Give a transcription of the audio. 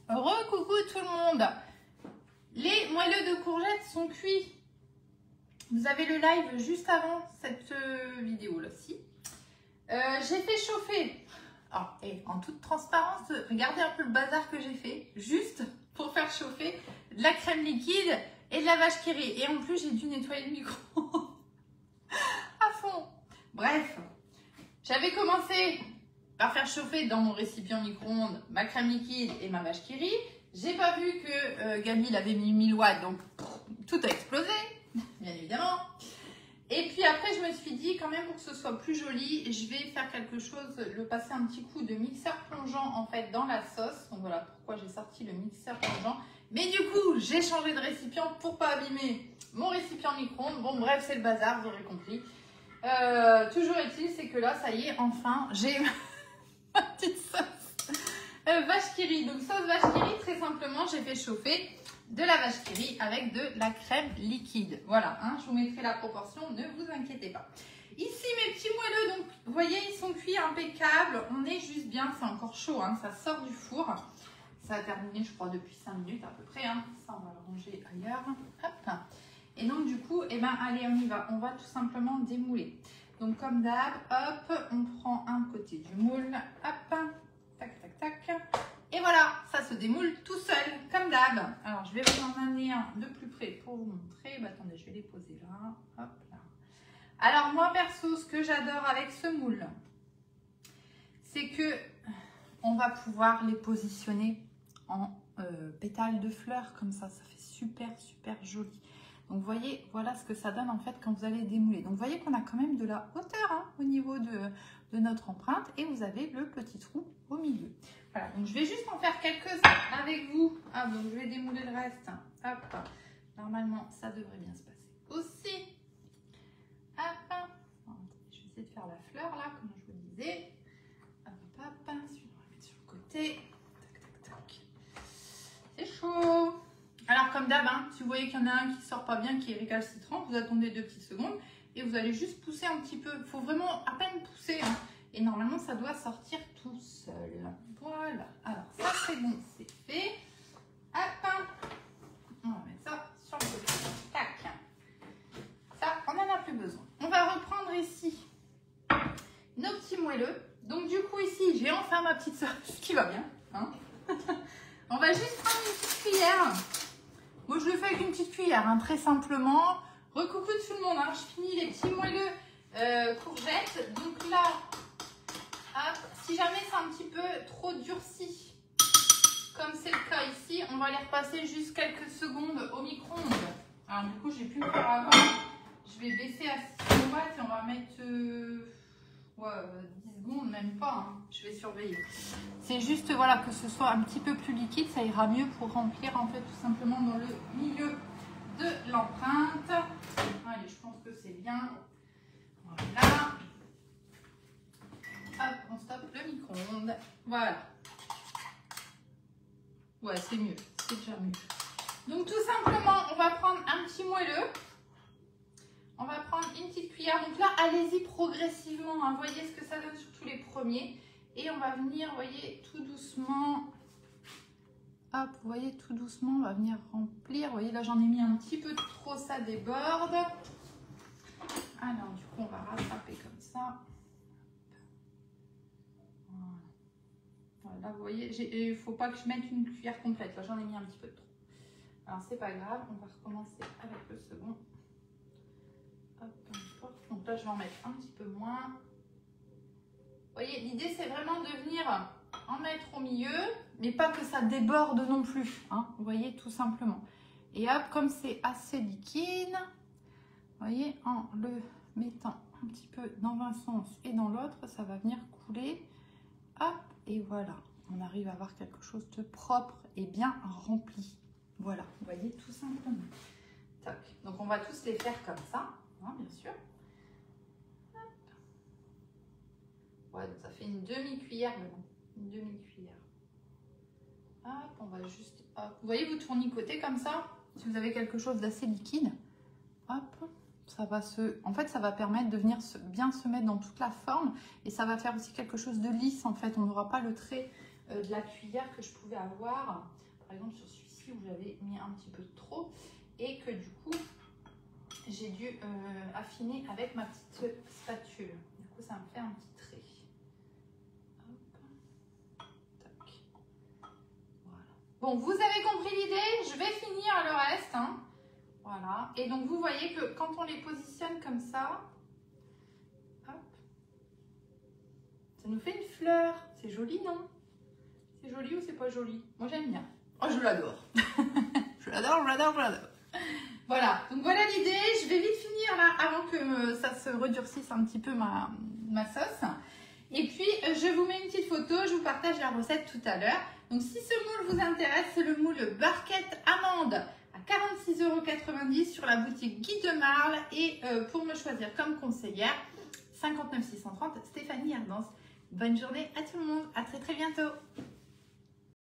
Coucou tout le monde. Les moelleux de courgettes sont cuits. Vous avez le live juste avant cette vidéo là ci. J'ai fait chauffer. Alors, et en toute transparence, regardez un peu le bazar que j'ai fait. Juste pour faire chauffer de la crème liquide et de la vache qui rit. Et en plus, j'ai dû nettoyer le micro à fond. Bref, j'avais commencé par faire chauffer dans mon récipient micro-ondes ma crème liquide et ma vache qui rit. J'ai pas vu que Gabi l'avait mis 1000 watts, donc tout a explosé, bien évidemment. Et puis après, je me suis dit, quand même, pour que ce soit plus joli, je vais faire quelque chose, le passer un petit coup de mixeur plongeant en fait dans la sauce. Donc voilà pourquoi j'ai sorti le mixeur plongeant. Mais du coup, j'ai changé de récipient pour pas abîmer mon récipient micro-ondes. Bon, bref, c'est le bazar, vous aurez compris. Toujours est-il, c'est que là, ça y est, enfin, j'ai ma petite sauce vache qui rit. Donc sauce vache qui rit, très simplement, j'ai fait chauffer de la vache qui rit avec de la crème liquide. Voilà, hein, je vous mettrai la proportion, ne vous inquiétez pas. Ici, mes petits moelleux, donc vous voyez, ils sont cuits impeccables. On est juste bien, c'est encore chaud, hein, ça sort du four. Ça a terminé, je crois, depuis 5 minutes à peu près. Hein. Ça, on va le ranger ailleurs. Hop. Et donc, du coup, eh ben, allez, on y va. On va tout simplement démouler. Donc, comme d'hab, hop, on prend un côté du moule. Hop, tac, tac, tac. Et voilà, ça se démoule tout seul, comme d'hab. Alors, je vais vous en amener un de plus près pour vous montrer. Bah, attendez, je vais les poser là. Hop, là. Alors, moi, perso, ce que j'adore avec ce moule, c'est que on va pouvoir les positionner en pétales de fleurs, comme ça fait super, super joli. Donc, vous voyez, voilà ce que ça donne en fait quand vous allez démouler. Donc, vous voyez qu'on a quand même de la hauteur hein, au niveau de notre empreinte et vous avez le petit trou au milieu. Voilà, donc je vais juste en faire quelques-uns avec vous. Ah, donc, je vais démouler le reste. Hop, normalement, ça devrait bien se passer aussi. Hop, je vais essayer de faire la fleur là, comme je vous disais. Hop, hop, on va mettre sur le côté. Tac, tac, tac. C'est chaud. Alors comme d'hab, hein, si vous voyez qu'il y en a un qui sort pas bien, qui est récalcitrant, vous attendez 2 petites secondes et vous allez juste pousser un petit peu. Il faut vraiment à peine pousser. Hein, et normalement, ça doit sortir tout seul. Voilà. Alors ça, c'est bon, c'est fait. Hop. On va mettre ça sur le côté. Tac. Ça, on n'en a plus besoin. On va reprendre ici nos petits moelleux. Donc du coup, ici, j'ai enfin ma petite sauce qui va bien. Hein. On va juste prendre une petite cuillère. Moi, je le fais avec une petite cuillère, hein, très simplement. Recoucou tout le monde, hein, je finis les petits moelleux courgettes. Donc là, hop, si jamais c'est un petit peu trop durci, comme c'est le cas ici, on va les repasser juste quelques secondes au micro-ondes. Alors du coup, j'ai pu le faire avant. Je vais baisser à 6 watts et on va mettre 10 secondes, même pas. Hein. Je vais surveiller. C'est juste voilà que ce soit un petit peu plus liquide, ça ira mieux pour remplir en fait tout simplement dans le milieu de l'empreinte. Allez, je pense que c'est bien. Voilà. Hop, on stoppe le micro-ondes. Voilà. Ouais, c'est mieux. C'est déjà mieux. Donc tout simplement, on va prendre un petit moelleux. On va prendre une petite cuillère. Donc là, allez-y progressivement. Hein. Voyez ce que ça donne sur tous les premiers. Et on va venir, voyez, tout doucement. Hop, vous voyez, tout doucement, on va venir remplir. Vous voyez, là, j'en ai mis un petit peu trop, ça déborde. Alors, du coup, on va rattraper comme ça. Voilà, vous voyez, il ne faut pas que je mette une cuillère complète. Là, j'en ai mis un petit peu trop. Alors, c'est pas grave. On va recommencer avec le second. Hop, peu importe. Donc là, je vais en mettre un petit peu moins. Vous voyez, l'idée, c'est vraiment de venir en mettre au milieu, mais pas que ça déborde non plus. Hein, vous voyez, tout simplement. Et hop, comme c'est assez liquide, vous voyez, en le mettant un petit peu dans un sens et dans l'autre, ça va venir couler. Hop, et voilà. On arrive à avoir quelque chose de propre et bien rempli. Voilà, vous voyez, tout simplement. Tac. Donc, on va tous les faire comme ça, hein, bien sûr. Ouais, donc ça fait une demi-cuillère maintenant. Une demi-cuillère. Hop, on va juste... Hop. Vous voyez, vous tournicotez comme ça. Si vous avez quelque chose d'assez liquide, hop, ça va se... En fait, ça va permettre de venir bien se mettre dans toute la forme. Et ça va faire aussi quelque chose de lisse, en fait. On n'aura pas le trait de la cuillère que je pouvais avoir. Par exemple sur celui-ci où j'avais mis un petit peu trop et que du coup j'ai dû affiner avec ma petite spatule. Du coup ça me fait un petit trait. Hop. Tac. Voilà. Bon, vous avez compris l'idée, je vais finir le reste. Hein. Voilà. Et donc vous voyez que quand on les positionne comme ça, hop, ça nous fait une fleur. C'est joli, non? C'est joli ou c'est pas joli? Moi j'aime bien. Oh, je l'adore. Je l'adore, je l'adore, je l'adore. Voilà, donc voilà l'idée. Je vais vite finir là avant que ça se redurcisse un petit peu ma sauce. Et puis je vous mets une petite photo, je vous partage la recette tout à l'heure. Donc si ce moule vous intéresse, c'est le moule barquette amande à 46,90 € sur la boutique Guy de Marle. Et pour me choisir comme conseillère, 59 630 Stéphanie Ardance. Bonne journée à tout le monde, à très bientôt.